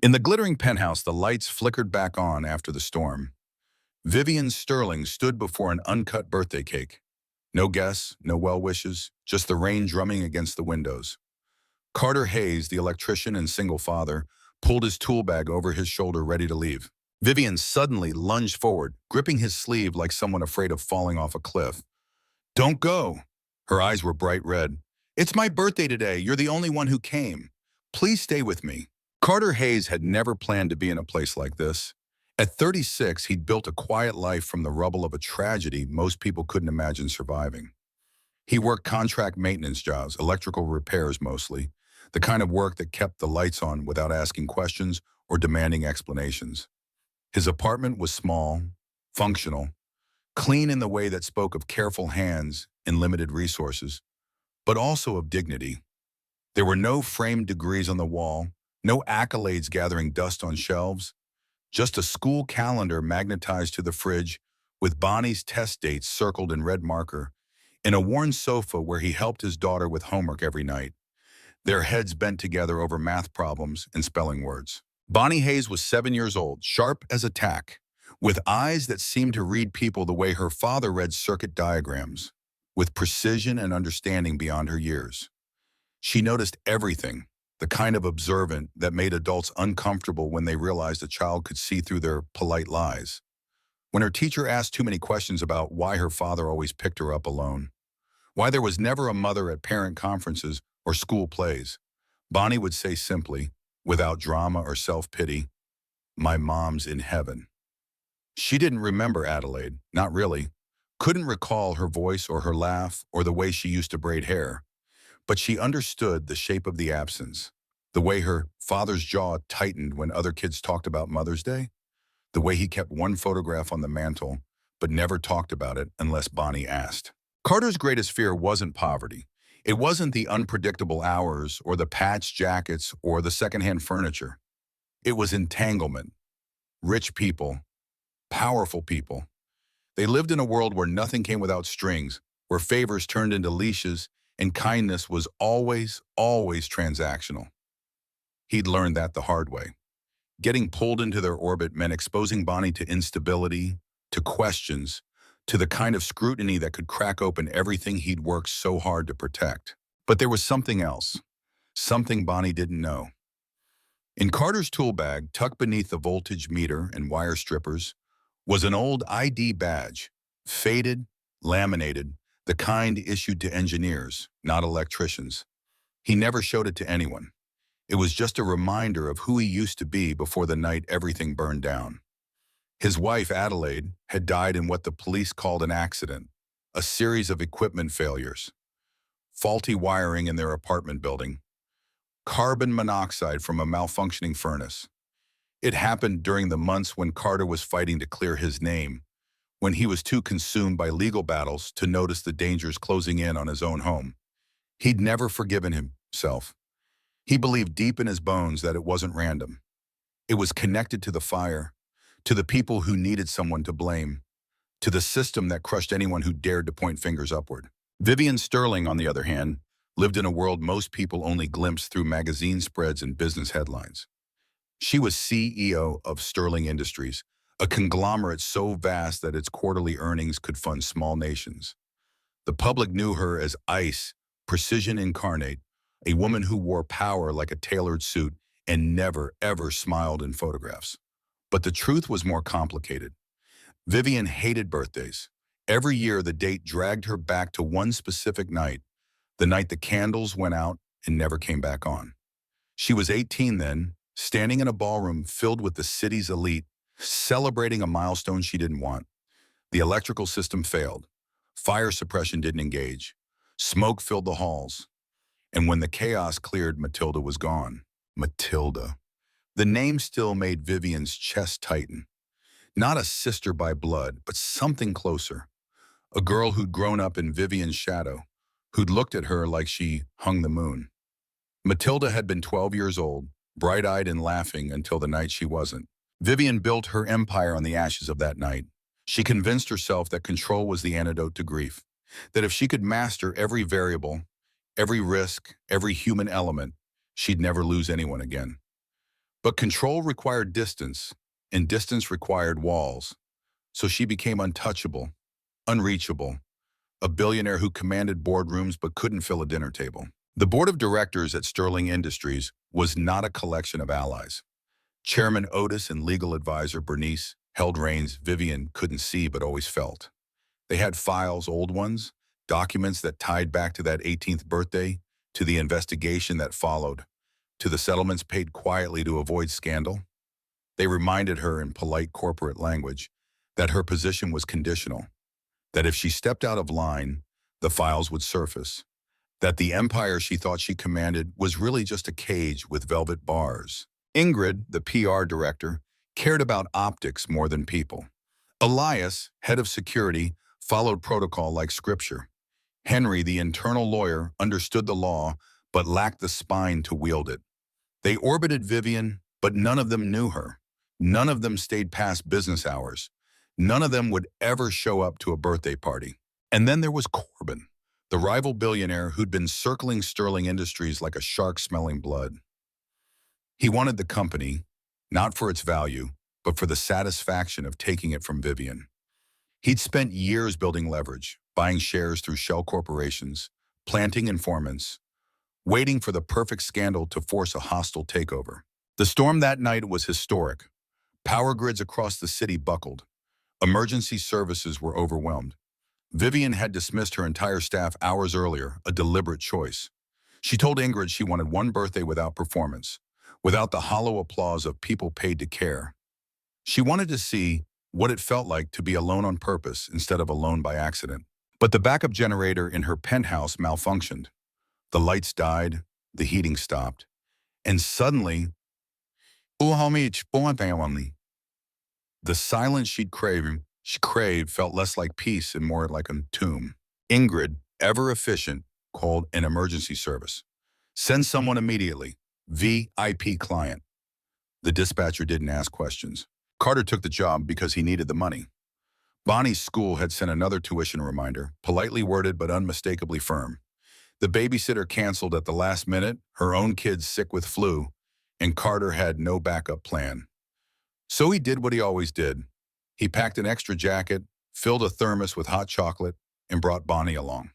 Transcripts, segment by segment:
In the glittering penthouse, the lights flickered back on after the storm. Vivian Sterling stood before an uncut birthday cake. No guests, no well wishes, just the rain drumming against the windows. Carter Hayes, the electrician and single father, pulled his tool bag over his shoulder ready to leave. Vivian suddenly lunged forward, gripping his sleeve like someone afraid of falling off a cliff. "Don't go!" Her eyes were bright red. "It's my birthday today. You're the only one who came. Please stay with me." Carter Hayes had never planned to be in a place like this. At 36, he'd built a quiet life from the rubble of a tragedy most people couldn't imagine surviving. He worked contract maintenance jobs, electrical repairs mostly, the kind of work that kept the lights on without asking questions or demanding explanations. His apartment was small, functional, clean in the way that spoke of careful hands and limited resources, but also of dignity. There were no framed degrees on the wall, no accolades gathering dust on shelves, just a school calendar magnetized to the fridge with Bonnie's test dates circled in red marker, and a worn sofa where he helped his daughter with homework every night, their heads bent together over math problems and spelling words. Bonnie Hayes was 7 years old, sharp as a tack, with eyes that seemed to read people the way her father read circuit diagrams, with precision and understanding beyond her years. She noticed everything, the kind of observant that made adults uncomfortable when they realized a child could see through their polite lies. When her teacher asked too many questions about why her father always picked her up alone, why there was never a mother at parent conferences or school plays, Bonnie would say simply, without drama or self-pity, "My mom's in heaven." She didn't remember Adelaide, not really. Couldn't recall her voice or her laugh or the way she used to braid hair. But she understood the shape of the absence, the way her father's jaw tightened when other kids talked about Mother's Day, the way he kept one photograph on the mantle but never talked about it unless Bonnie asked. Carter's greatest fear wasn't poverty. It wasn't the unpredictable hours or the patched jackets or the secondhand furniture. It was entanglement. Rich people, powerful people. They lived in a world where nothing came without strings, where favors turned into leashes, and kindness was always, always transactional. He'd learned that the hard way. Getting pulled into their orbit meant exposing Bonnie to instability, to questions, to the kind of scrutiny that could crack open everything he'd worked so hard to protect. But there was something else, something Bonnie didn't know. In Carter's tool bag, tucked beneath the voltage meter and wire strippers, was an old ID badge, faded, laminated, the kind issued to engineers, not electricians. He never showed it to anyone. It was just a reminder of who he used to be before the night everything burned down. His wife, Adelaide, had died in what the police called an accident, a series of equipment failures, faulty wiring in their apartment building, carbon monoxide from a malfunctioning furnace. It happened during the months when Carter was fighting to clear his name, when he was too consumed by legal battles to notice the dangers closing in on his own home. He'd never forgiven himself. He believed deep in his bones that it wasn't random. It was connected to the fire, to the people who needed someone to blame, to the system that crushed anyone who dared to point fingers upward. Vivian Sterling, on the other hand, lived in a world most people only glimpsed through magazine spreads and business headlines. She was CEO of Sterling Industries, a conglomerate so vast that its quarterly earnings could fund small nations. The public knew her as Ice, precision incarnate, a woman who wore power like a tailored suit and never, ever smiled in photographs. But the truth was more complicated. Vivian hated birthdays. Every year, the date dragged her back to one specific night, the night the candles went out and never came back on. She was 18 then, standing in a ballroom filled with the city's elite, celebrating a milestone she didn't want. The electrical system failed. Fire suppression didn't engage. Smoke filled the halls. And when the chaos cleared, Matilda was gone. Matilda. The name still made Vivian's chest tighten. Not a sister by blood, but something closer. A girl who'd grown up in Vivian's shadow, who'd looked at her like she hung the moon. Matilda had been 12 years old, bright-eyed and laughing until the night she wasn't. Vivian built her empire on the ashes of that night. She convinced herself that control was the antidote to grief, that if she could master every variable, every risk, every human element, she'd never lose anyone again. But control required distance, and distance required walls. So she became untouchable, unreachable, a billionaire who commanded boardrooms but couldn't fill a dinner table. The board of directors at Sterling Industries was not a collection of allies. Chairman Otis and legal advisor Bernice held reins Vivian couldn't see but always felt. They had files, old ones, documents that tied back to that 18th birthday, to the investigation that followed, to the settlements paid quietly to avoid scandal. They reminded her in polite corporate language that her position was conditional, that if she stepped out of line, the files would surface, that the empire she thought she commanded was really just a cage with velvet bars. Ingrid, the PR director, cared about optics more than people. Elias, head of security, followed protocol like scripture. Henry, the internal lawyer, understood the law but lacked the spine to wield it. They orbited Vivian, but none of them knew her. None of them stayed past business hours. None of them would ever show up to a birthday party. And then there was Corbin, the rival billionaire who'd been circling Sterling Industries like a shark smelling blood. He wanted the company, not for its value, but for the satisfaction of taking it from Vivian. He'd spent years building leverage, buying shares through shell corporations, planting informants, waiting for the perfect scandal to force a hostile takeover. The storm that night was historic. Power grids across the city buckled. Emergency services were overwhelmed. Vivian had dismissed her entire staff hours earlier, a deliberate choice. She told Ingrid she wanted one birthday without performance, without the hollow applause of people paid to care. She wanted to see what it felt like to be alone on purpose instead of alone by accident. But the backup generator in her penthouse malfunctioned. The lights died, the heating stopped, and suddenly, the silence she craved felt less like peace and more like a tomb. Ingrid, ever efficient, called an emergency service. Send someone immediately. VIP client. The dispatcher didn't ask questions. Carter took the job because he needed the money. Bonnie's school had sent another tuition reminder, politely worded but unmistakably firm. The babysitter canceled at the last minute, her own kids sick with flu, and Carter had no backup plan. So he did what he always did. He packed an extra jacket, filled a thermos with hot chocolate, and brought Bonnie along.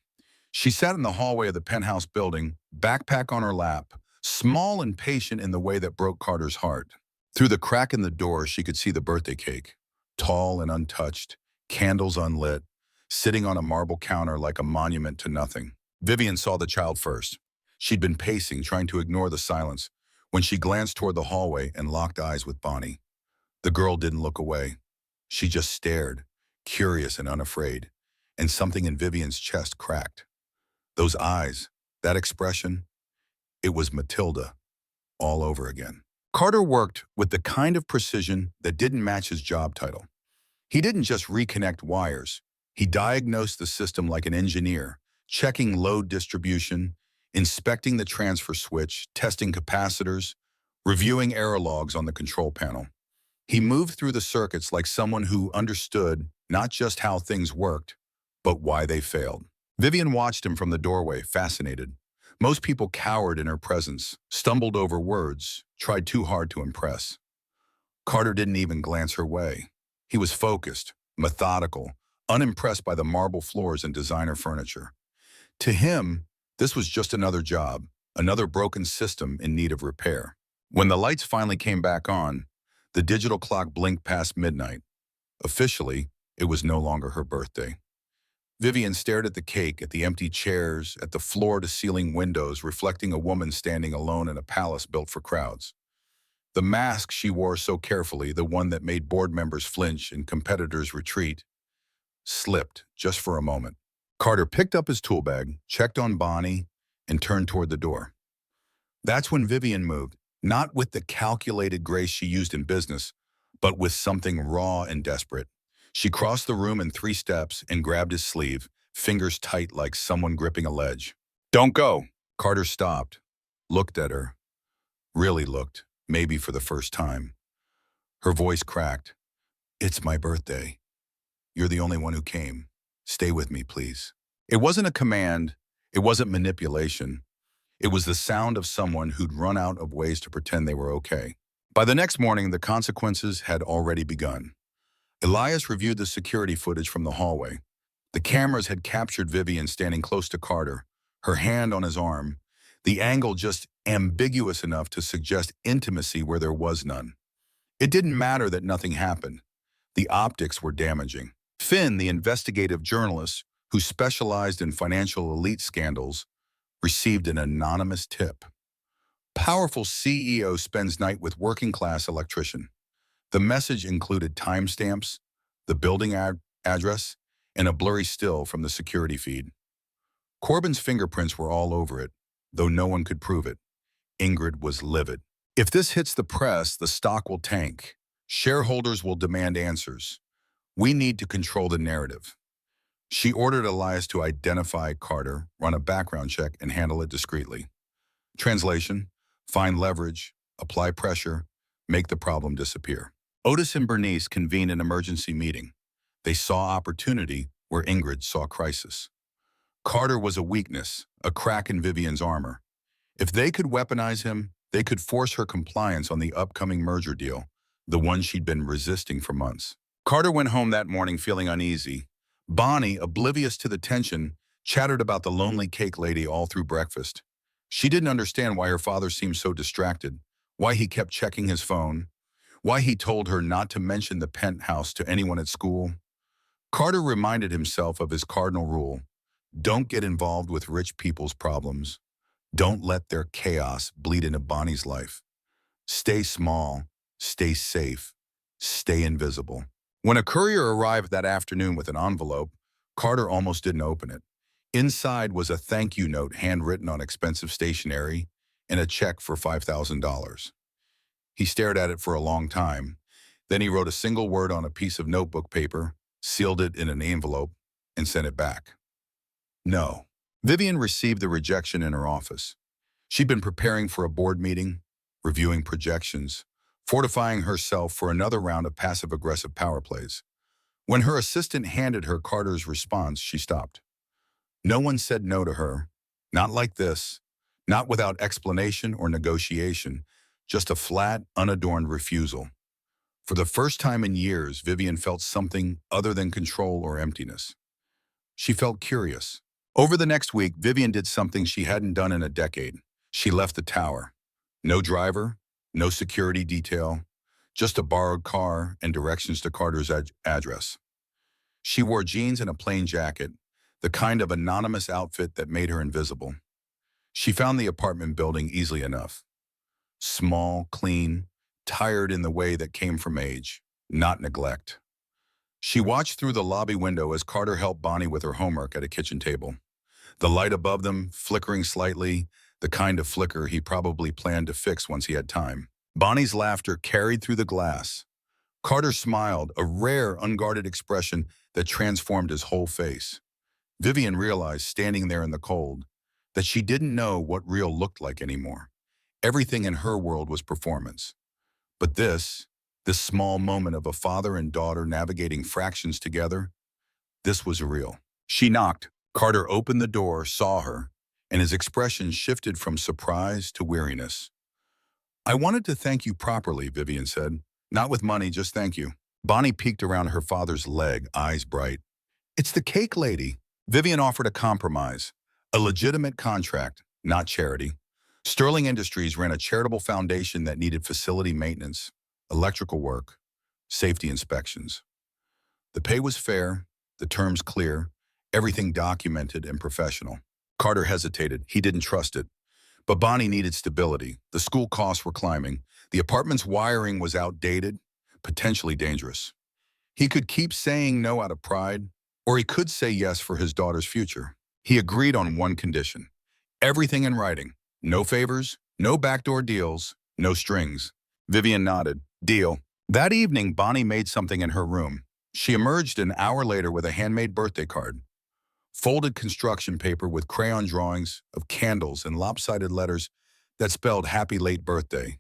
She sat in the hallway of the penthouse building, backpack on her lap, small and patient in the way that broke Carter's heart. Through the crack in the door, she could see the birthday cake, tall and untouched, candles unlit, sitting on a marble counter like a monument to nothing. Vivian saw the child first. She'd been pacing, trying to ignore the silence, when she glanced toward the hallway and locked eyes with Bonnie. The girl didn't look away. She just stared, curious and unafraid, and something in Vivian's chest cracked. Those eyes, that expression, it was Matilda all over again. Carter worked with the kind of precision that didn't match his job title. He didn't just reconnect wires. He diagnosed the system like an engineer, checking load distribution, inspecting the transfer switch, testing capacitors, reviewing error logs on the control panel. He moved through the circuits like someone who understood not just how things worked, but why they failed. Vivian watched him from the doorway, fascinated. Most people cowered in her presence, stumbled over words, tried too hard to impress. Carter didn't even glance her way. He was focused, methodical, unimpressed by the marble floors and designer furniture. To him, this was just another job, another broken system in need of repair. When the lights finally came back on, the digital clock blinked past midnight. Officially, it was no longer her birthday. Vivian stared at the cake, at the empty chairs, at the floor-to-ceiling windows reflecting a woman standing alone in a palace built for crowds. The mask she wore so carefully, the one that made board members flinch and competitors retreat, slipped just for a moment. Carter picked up his tool bag, checked on Bonnie, and turned toward the door. That's when Vivian moved, not with the calculated grace she used in business, but with something raw and desperate. She crossed the room in 3 steps and grabbed his sleeve, fingers tight like someone gripping a ledge. "Don't go!" Carter stopped, looked at her, really looked, maybe for the first time. Her voice cracked. "It's my birthday. You're the only one who came. Stay with me, please." It wasn't a command. It wasn't manipulation. It was the sound of someone who'd run out of ways to pretend they were okay. By the next morning, the consequences had already begun. Elias reviewed the security footage from the hallway. The cameras had captured Vivian standing close to Carter, her hand on his arm, the angle just ambiguous enough to suggest intimacy where there was none. It didn't matter that nothing happened. The optics were damaging. Finn, the investigative journalist who specialized in financial elite scandals, received an anonymous tip. Powerful CEO spends night with working-class electrician. The message included timestamps, the building address, and a blurry still from the security feed. Corbin's fingerprints were all over it, though no one could prove it. Ingrid was livid. If this hits the press, the stock will tank. Shareholders will demand answers. We need to control the narrative. She ordered Elias to identify Carter, run a background check, and handle it discreetly. Translation: find leverage, apply pressure, make the problem disappear. Otis and Bernice convened an emergency meeting. They saw opportunity where Ingrid saw crisis. Carter was a weakness, a crack in Vivian's armor. If they could weaponize him, they could force her compliance on the upcoming merger deal, the one she'd been resisting for months. Carter went home that morning feeling uneasy. Bonnie, oblivious to the tension, chattered about the lonely cake lady all through breakfast. She didn't understand why her father seemed so distracted, why he kept checking his phone, why he told her not to mention the penthouse to anyone at school. Carter reminded himself of his cardinal rule: don't get involved with rich people's problems. Don't let their chaos bleed into Bonnie's life. Stay small, stay safe, stay invisible. When a courier arrived that afternoon with an envelope, Carter almost didn't open it. Inside was a thank you note handwritten on expensive stationery and a check for $5,000. He stared at it for a long time. Then he wrote a single word on a piece of notebook paper, sealed it in an envelope, and sent it back. No. Vivian received the rejection in her office. She'd been preparing for a board meeting, reviewing projections, fortifying herself for another round of passive-aggressive power plays. When her assistant handed her Carter's response, she stopped. No one said no to her. Not like this. Not without explanation or negotiation. Just a flat, unadorned refusal. For the first time in years, Vivian felt something other than control or emptiness. She felt curious. Over the next week, Vivian did something she hadn't done in a decade. She left the tower. No driver, no security detail, just a borrowed car and directions to Carter's address. She wore jeans and a plain jacket, the kind of anonymous outfit that made her invisible. She found the apartment building easily enough. Small, clean, tired in the way that came from age, not neglect. She watched through the lobby window as Carter helped Bonnie with her homework at a kitchen table. The light above them, flickering slightly, the kind of flicker he probably planned to fix once he had time. Bonnie's laughter carried through the glass. Carter smiled, a rare, unguarded expression that transformed his whole face. Vivian realized, standing there in the cold, that she didn't know what real looked like anymore. Everything in her world was performance. But this small moment of a father and daughter navigating fractions together, this was real. She knocked. Carter opened the door, saw her, and his expression shifted from surprise to weariness. I wanted to thank you properly, Vivian said. Not with money, just thank you. Bonnie peeked around her father's leg, eyes bright. It's the cake lady. Vivian offered a compromise, a legitimate contract, not charity. Sterling Industries ran a charitable foundation that needed facility maintenance, electrical work, safety inspections. The pay was fair, the terms clear, everything documented and professional. Carter hesitated. He didn't trust it. But Bonnie needed stability. The school costs were climbing. The apartment's wiring was outdated, potentially dangerous. He could keep saying no out of pride, or he could say yes for his daughter's future. He agreed on one condition. Everything in writing. No favors, no backdoor deals, no strings. Vivian nodded. Deal. That evening, Bonnie made something in her room. She emerged an hour later with a handmade birthday card. Folded construction paper with crayon drawings of candles and lopsided letters that spelled happy late birthday.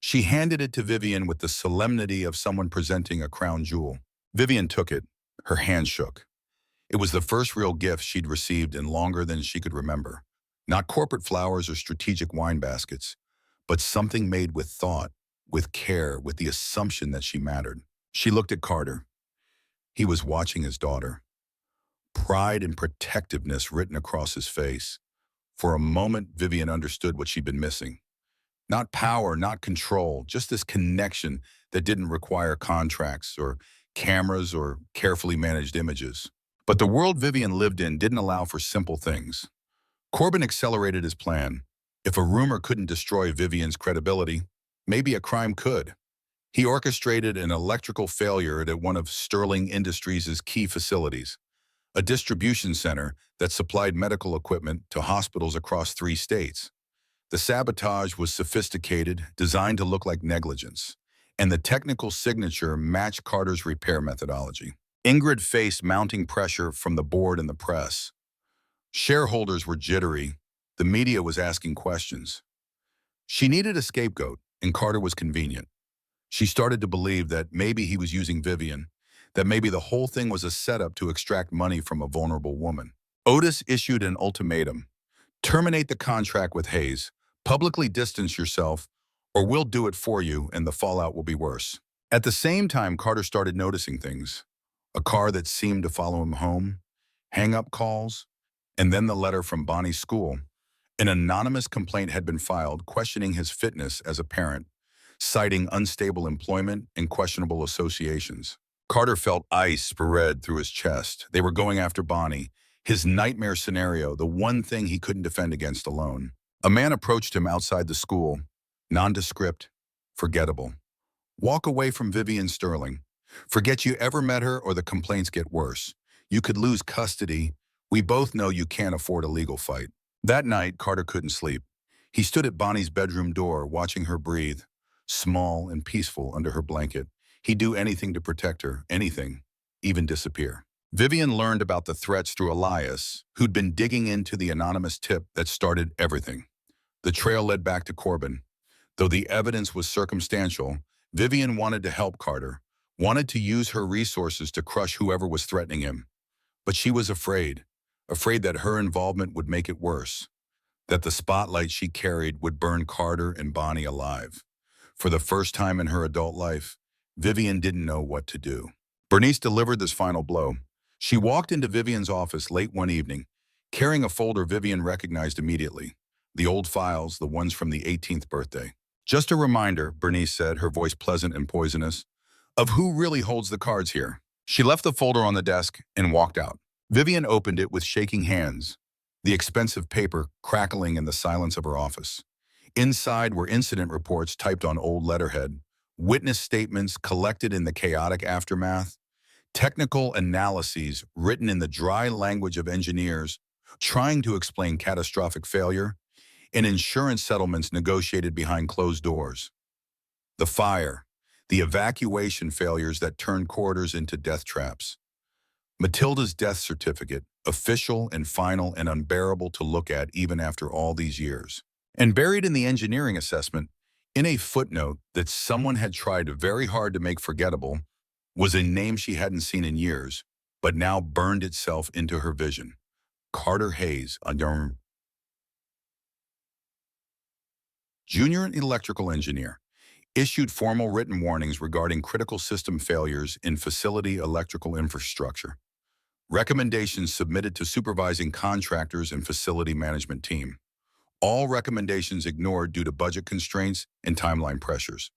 She handed it to Vivian with the solemnity of someone presenting a crown jewel. Vivian took it. Her hand shook. It was the first real gift she'd received in longer than she could remember. Not corporate flowers or strategic wine baskets, but something made with thought, with care, with the assumption that she mattered. She looked at Carter. He was watching his daughter. Pride and protectiveness written across his face. For a moment, Vivian understood what she'd been missing. Not power, not control, just this connection that didn't require contracts or cameras or carefully managed images. But the world Vivian lived in didn't allow for simple things. Corbin accelerated his plan. If a rumor couldn't destroy Vivian's credibility, maybe a crime could. He orchestrated an electrical failure at one of Sterling Industries' key facilities, a distribution center that supplied medical equipment to hospitals across 3 states. The sabotage was sophisticated, designed to look like negligence, and the technical signature matched Carter's repair methodology. Ingrid faced mounting pressure from the board and the press. Shareholders were jittery. The media was asking questions. She needed a scapegoat, and Carter was convenient. She started to believe that maybe he was using Vivian, that maybe the whole thing was a setup to extract money from a vulnerable woman. Otis issued an ultimatum. Terminate the contract with Hayes, publicly distance yourself, or we'll do it for you and the fallout will be worse. At the same time, Carter started noticing things. A car that seemed to follow him home, hang-up calls, and then the letter from Bonnie's school. An anonymous complaint had been filed questioning his fitness as a parent, citing unstable employment and questionable associations. Carter felt ice spread through his chest. They were going after Bonnie, his nightmare scenario, the one thing he couldn't defend against alone. A man approached him outside the school, nondescript, forgettable. Walk away from Vivian Sterling. Forget you ever met her or the complaints get worse. You could lose custody. We both know you can't afford a legal fight. That night, Carter couldn't sleep. He stood at Bonnie's bedroom door, watching her breathe, small and peaceful under her blanket. He'd do anything to protect her, anything, even disappear. Vivian learned about the threats through Elias, who'd been digging into the anonymous tip that started everything. The trail led back to Corbin. Though the evidence was circumstantial, Vivian wanted to help Carter, wanted to use her resources to crush whoever was threatening him. But she was afraid that her involvement would make it worse, that the spotlight she carried would burn Carter and Bonnie alive. For the first time in her adult life, Vivian didn't know what to do. Bernice delivered this final blow. She walked into Vivian's office late one evening, carrying a folder Vivian recognized immediately. The old files, the ones from the 18th birthday. Just a reminder, Bernice said, her voice pleasant and poisonous, of who really holds the cards here. She left the folder on the desk and walked out. Vivian opened it with shaking hands, the expensive paper crackling in the silence of her office. Inside were incident reports typed on old letterhead, witness statements collected in the chaotic aftermath, technical analyses written in the dry language of engineers trying to explain catastrophic failure, and insurance settlements negotiated behind closed doors. The fire, the evacuation failures that turned corridors into death traps. Matilda's death certificate, official and final and unbearable to look at even after all these years. And buried in the engineering assessment, in a footnote that someone had tried very hard to make forgettable, was a name she hadn't seen in years, but now burned itself into her vision. Carter Hayes, a junior electrical engineer, issued formal written warnings regarding critical system failures in facility electrical infrastructure. Recommendations submitted to supervising contractors and facility management team. All recommendations ignored due to budget constraints and timeline pressures.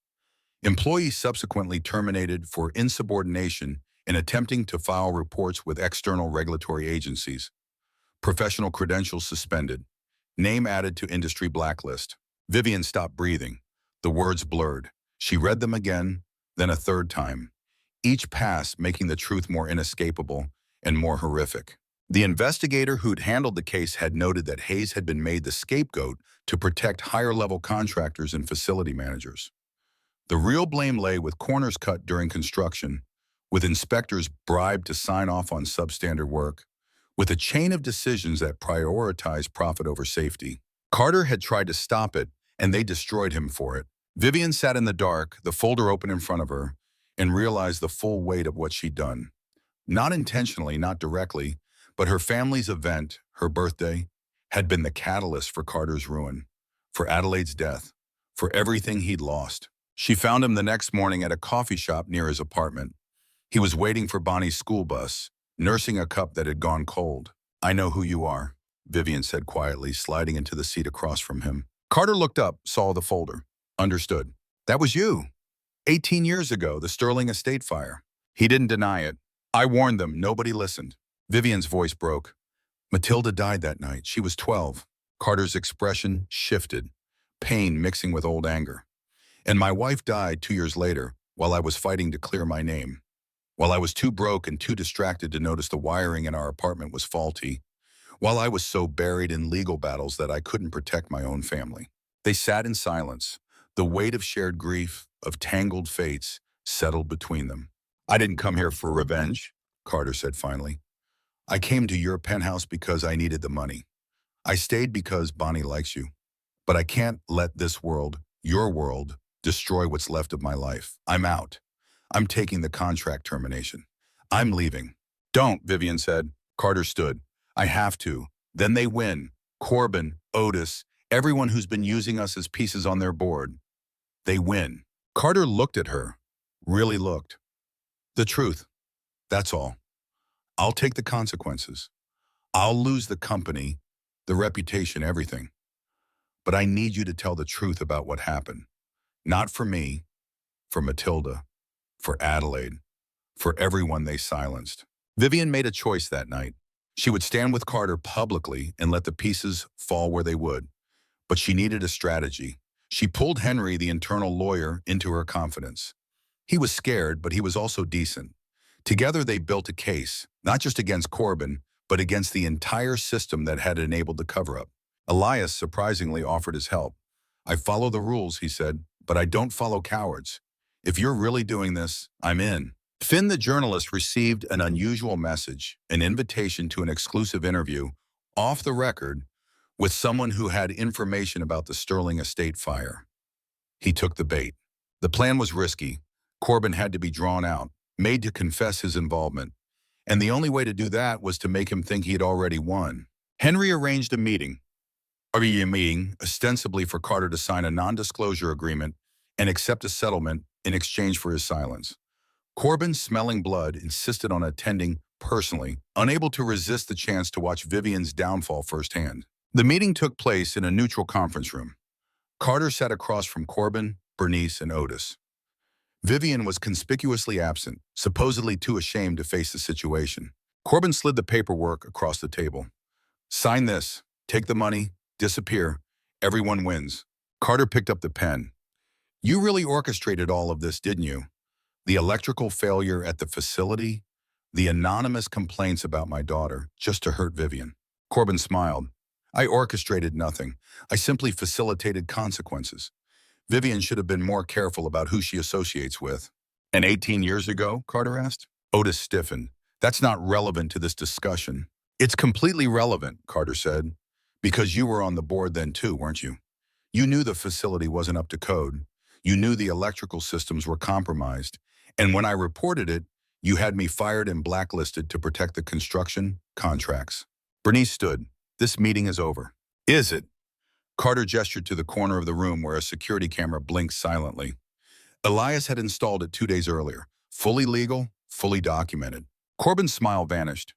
Employees subsequently terminated for insubordination in attempting to file reports with external regulatory agencies. Professional credentials suspended. Name added to industry blacklist. Vivian stopped breathing. The words blurred. She read them again, then a third time, each pass making the truth more inescapable and more horrific. The investigator who'd handled the case had noted that Hayes had been made the scapegoat to protect higher-level contractors and facility managers. The real blame lay with corners cut during construction, with inspectors bribed to sign off on substandard work, with a chain of decisions that prioritized profit over safety. Carter had tried to stop it, and they destroyed him for it. Vivian sat in the dark, the folder open in front of her, and realized the full weight of what she'd done. Not intentionally, not directly, but her family's event, her birthday, had been the catalyst for Carter's ruin, for Adelaide's death, for everything he'd lost. She found him the next morning at a coffee shop near his apartment. He was waiting for Bonnie's school bus, nursing a cup that had gone cold. "I know who you are," Vivian said quietly, sliding into the seat across from him. Carter looked up, saw the folder. Understood. "That was you. 18 years ago, the Sterling estate fire." He didn't deny it. "I warned them. Nobody listened." Vivian's voice broke. "Matilda died that night. She was 12. Carter's expression shifted, pain mixing with old anger. "And my wife died 2 years later, while I was fighting to clear my name. While I was too broke and too distracted to notice the wiring in our apartment was faulty. While I was so buried in legal battles that I couldn't protect my own family." They sat in silence. The weight of shared grief, of tangled fates, settled between them. "I didn't come here for revenge," Carter said finally. "I came to your penthouse because I needed the money. I stayed because Bonnie likes you. But I can't let this world, your world, destroy what's left of my life. I'm out. I'm taking the contract termination. I'm leaving." "Don't," Vivian said. Carter stood. "I have to. Then they win. Corbin, Otis, everyone who's been using us as pieces on their board. They win." Carter looked at her, really looked. "The truth. That's all. I'll take the consequences. I'll lose the company, the reputation, everything. But I need you to tell the truth about what happened. Not for me, for Matilda, for Adelaide, for everyone they silenced." Vivian made a choice that night. She would stand with Carter publicly and let the pieces fall where they would. But she needed a strategy. She pulled Henry, the internal lawyer, into her confidence. He was scared, but he was also decent. Together they built a case, not just against Corbin, but against the entire system that had enabled the cover-up. Elias surprisingly offered his help. "I follow the rules," he said, "but I don't follow cowards. If you're really doing this, I'm in." Finn, the journalist, received an unusual message, an invitation to an exclusive interview, off the record, with someone who had information about the Sterling estate fire. He took the bait. The plan was risky. Corbin had to be drawn out, made to confess his involvement. And the only way to do that was to make him think he had already won. Henry arranged a meeting, ostensibly for Carter to sign a non-disclosure agreement and accept a settlement in exchange for his silence. Corbin, smelling blood, insisted on attending personally, unable to resist the chance to watch Vivian's downfall firsthand. The meeting took place in a neutral conference room. Carter sat across from Corbin, Bernice, and Otis. Vivian was conspicuously absent, supposedly too ashamed to face the situation. Corbin slid the paperwork across the table. "Sign this, take the money, disappear. Everyone wins." Carter picked up the pen. "You really orchestrated all of this, didn't you? The electrical failure at the facility, the anonymous complaints about my daughter, just to hurt Vivian." Corbin smiled. "I orchestrated nothing. I simply facilitated consequences. Vivian should have been more careful about who she associates with." "And 18 years ago?" Carter asked. Otis stiffened. "That's not relevant to this discussion." "It's completely relevant," Carter said, "because you were on the board then too, weren't you? You knew the facility wasn't up to code. You knew the electrical systems were compromised. And when I reported it, you had me fired and blacklisted to protect the construction contracts." Bernice stood. "This meeting is over." "Is it?" Carter gestured to the corner of the room where a security camera blinked silently. Elias had installed it 2 days earlier. Fully legal, fully documented. Corbin's smile vanished.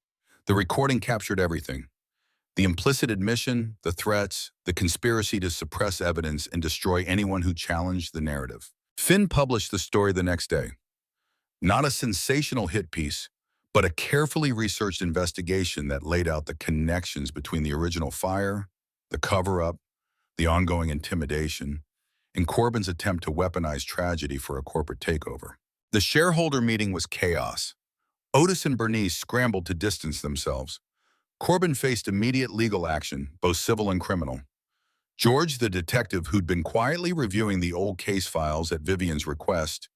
The recording captured everything. The implicit admission, the threats, the conspiracy to suppress evidence and destroy anyone who challenged the narrative. Finn published the story the next day. Not a sensational hit piece, but a carefully researched investigation that laid out the connections between the original fire, the cover-up, the ongoing intimidation, and Corbin's attempt to weaponize tragedy for a corporate takeover. The shareholder meeting was chaos. Otis and Bernice scrambled to distance themselves. Corbin faced immediate legal action, both civil and criminal. George, the detective who'd been quietly reviewing the old case files at Vivian's request,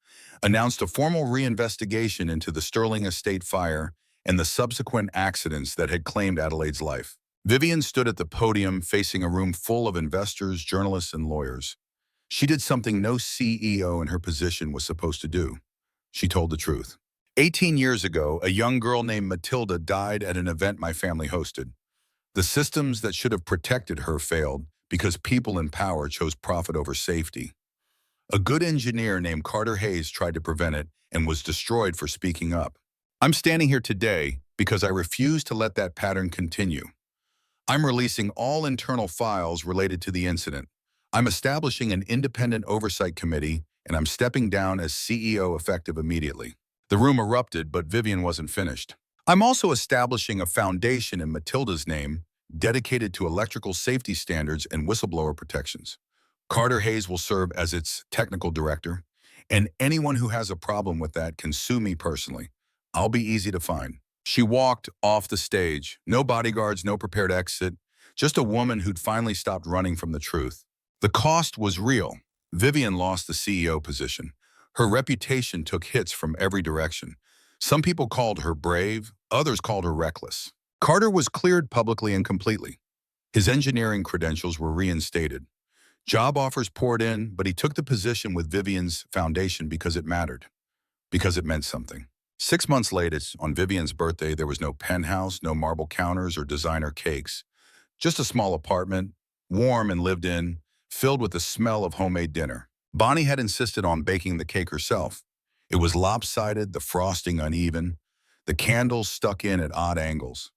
announced a formal reinvestigation into the Sterling estate fire and the subsequent accidents that had claimed Adelaide's life. Vivian stood at the podium facing a room full of investors, journalists, and lawyers. She did something no CEO in her position was supposed to do. She told the truth. 18 years ago, a young girl named Matilda died at an event my family hosted. The systems that should have protected her failed because people in power chose profit over safety. A good engineer named Carter Hayes tried to prevent it and was destroyed for speaking up. I'm standing here today because I refuse to let that pattern continue. I'm releasing all internal files related to the incident. I'm establishing an independent oversight committee, and I'm stepping down as CEO effective immediately. The room erupted, but Vivian wasn't finished. I'm also establishing a foundation in Matilda's name dedicated to electrical safety standards and whistleblower protections. Carter Hayes will serve as its technical director, and anyone who has a problem with that can sue me personally. I'll be easy to find. She walked off the stage. No bodyguards, no prepared exit, just a woman who'd finally stopped running from the truth. The cost was real. Vivian lost the CEO position. Her reputation took hits from every direction. Some people called her brave, others called her reckless. Carter was cleared publicly and completely. His engineering credentials were reinstated. Job offers poured in, but he took the position with Vivian's foundation because it mattered, because it meant something. 6 months later, on Vivian's birthday, there was no penthouse, no marble counters or designer cakes. Just a small apartment, warm and lived in, filled with the smell of homemade dinner. Bonnie had insisted on baking the cake herself. It was lopsided, the frosting uneven, the candles stuck in at odd angles.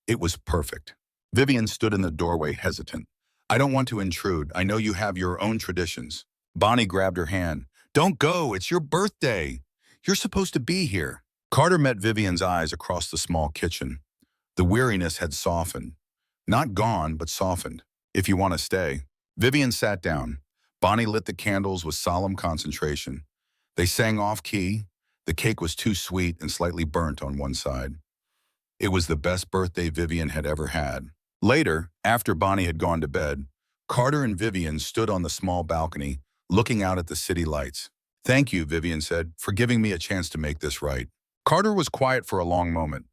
It was perfect. Vivian stood in the doorway hesitant. I don't want to intrude. I know you have your own traditions. Bonnie grabbed her hand. Don't go. It's your birthday. You're supposed to be here. Carter met Vivian's eyes across the small kitchen. The weariness had softened. Not gone, but softened. If you want to stay. Vivian sat down. Bonnie lit the candles with solemn concentration. They sang off-key. The cake was too sweet and slightly burnt on one side. It was the best birthday Vivian had ever had. Later, after Bonnie had gone to bed, Carter and Vivian stood on the small balcony, looking out at the city lights. Thank you, Vivian said, for giving me a chance to make this right. Carter was quiet for a long moment.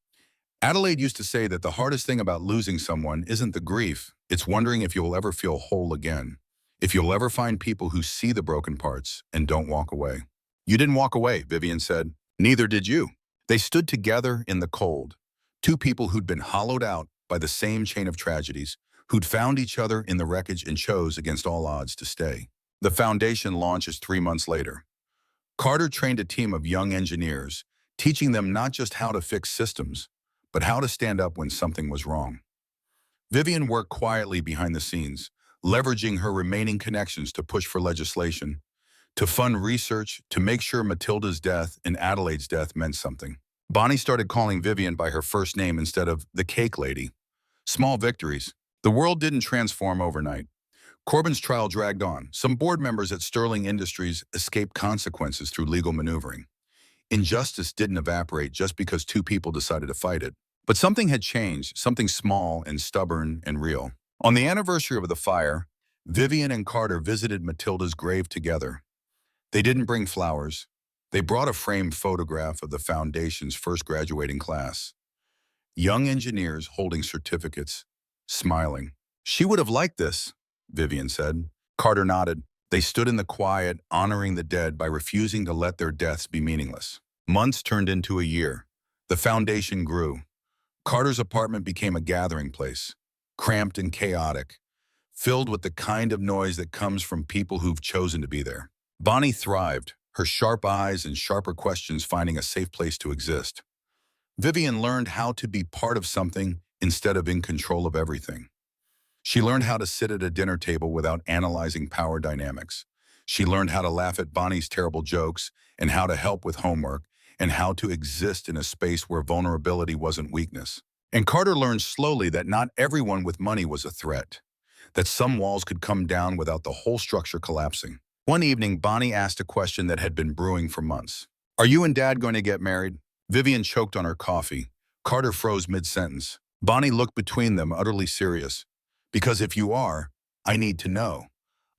Adelaide used to say that the hardest thing about losing someone isn't the grief, it's wondering if you'll ever feel whole again. If you'll ever find people who see the broken parts and don't walk away. You didn't walk away, Vivian said. Neither did you. They stood together in the cold. Two people who'd been hollowed out by the same chain of tragedies, who'd found each other in the wreckage and chose against all odds to stay. The foundation launches 3 months later. Carter trained a team of young engineers, teaching them not just how to fix systems, but how to stand up when something was wrong. Vivian worked quietly behind the scenes, leveraging her remaining connections to push for legislation, to fund research, to make sure Matilda's death and Adelaide's death meant something. Bonnie started calling Vivian by her first name instead of the cake lady. Small victories. The world didn't transform overnight. Corbyn's trial dragged on. Some board members at Sterling Industries escaped consequences through legal maneuvering. Injustice didn't evaporate just because two people decided to fight it. But something had changed, something small and stubborn and real. On the anniversary of the fire, Vivian and Carter visited Matilda's grave together. They didn't bring flowers. They brought a framed photograph of the foundation's first graduating class. Young engineers holding certificates, smiling. She would have liked this, Vivian said. Carter nodded. They stood in the quiet, honoring the dead by refusing to let their deaths be meaningless. Months turned into a year. The foundation grew. Carter's apartment became a gathering place, cramped and chaotic, filled with the kind of noise that comes from people who've chosen to be there. Bonnie thrived, her sharp eyes and sharper questions finding a safe place to exist. Vivian learned how to be part of something instead of in control of everything. She learned how to sit at a dinner table without analyzing power dynamics. She learned how to laugh at Bonnie's terrible jokes and how to help with homework and how to exist in a space where vulnerability wasn't weakness. And Carter learned slowly that not everyone with money was a threat, that some walls could come down without the whole structure collapsing. One evening, Bonnie asked a question that had been brewing for months. Are you and Dad going to get married? Vivian choked on her coffee. Carter froze mid-sentence. Bonnie looked between them, utterly serious. Because if you are, I need to know.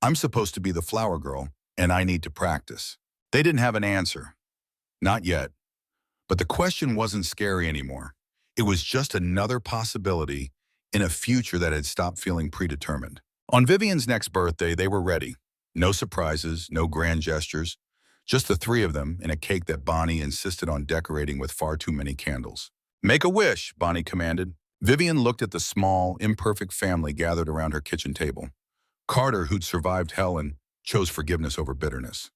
I'm supposed to be the flower girl, and I need to practice. They didn't have an answer. Not yet. But the question wasn't scary anymore. It was just another possibility in a future that had stopped feeling predetermined. On Vivian's next birthday, they were ready. No surprises, no grand gestures. Just the three of them in a cake that Bonnie insisted on decorating with far too many candles. Make a wish, Bonnie commanded. Vivian looked at the small, imperfect family gathered around her kitchen table. Carter, who'd survived hell and chose forgiveness over bitterness.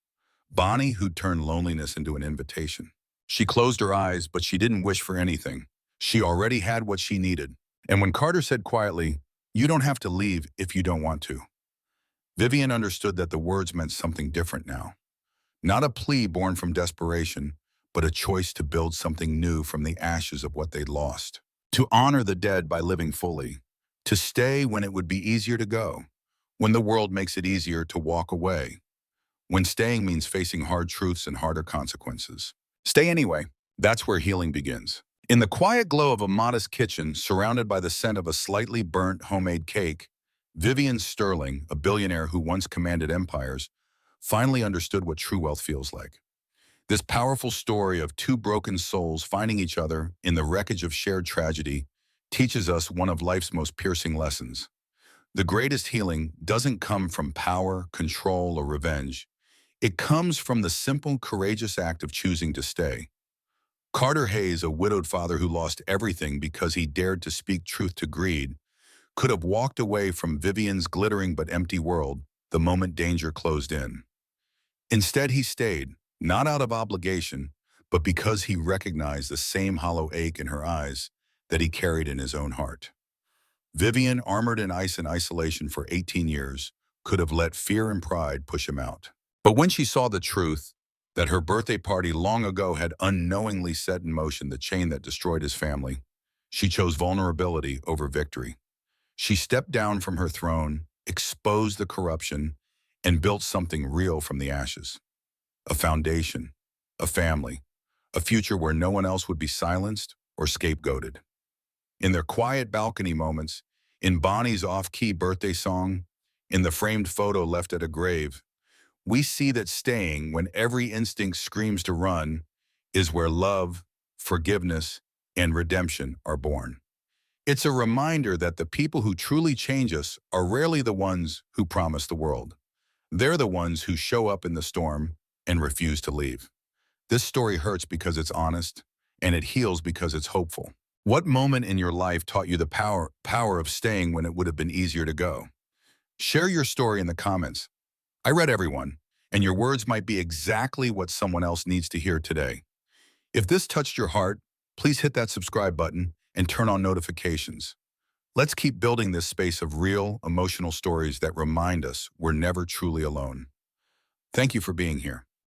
Bonnie, who turned loneliness into an invitation. She closed her eyes, but she didn't wish for anything. She already had what she needed. And when Carter said quietly, "You don't have to leave if you don't want to," Vivian understood that the words meant something different now. Not a plea born from desperation, but a choice to build something new from the ashes of what they'd lost. To honor the dead by living fully. To stay when it would be easier to go. When the world makes it easier to walk away. When staying means facing hard truths and harder consequences. Stay anyway. That's where healing begins. In the quiet glow of a modest kitchen, surrounded by the scent of a slightly burnt homemade cake, Vivian Sterling, a billionaire who once commanded empires, finally understood what true wealth feels like. This powerful story of two broken souls finding each other in the wreckage of shared tragedy teaches us one of life's most piercing lessons. The greatest healing doesn't come from power, control, or revenge. It comes from the simple, courageous act of choosing to stay. Carter Hayes, a widowed father who lost everything because he dared to speak truth to greed, could have walked away from Vivian's glittering but empty world the moment danger closed in. Instead, he stayed, not out of obligation, but because he recognized the same hollow ache in her eyes that he carried in his own heart. Vivian, armored in ice and isolation for 18 years, could have let fear and pride push him out. But when she saw the truth, that her birthday party long ago had unknowingly set in motion the chain that destroyed his family, she chose vulnerability over victory. She stepped down from her throne, exposed the corruption, and built something real from the ashes. A foundation, a family, a future where no one else would be silenced or scapegoated. In their quiet balcony moments, in Bonnie's off-key birthday song, in the framed photo left at a grave, we see that staying when every instinct screams to run is where love, forgiveness, and redemption are born. It's a reminder that the people who truly change us are rarely the ones who promise the world. They're the ones who show up in the storm and refuse to leave. This story hurts because it's honest, and it heals because it's hopeful. What moment in your life taught you the power of staying when it would have been easier to go? Share your story in the comments. I read everyone, and your words might be exactly what someone else needs to hear today. If this touched your heart, please hit that subscribe button and turn on notifications. Let's keep building this space of real, emotional stories that remind us we're never truly alone. Thank you for being here.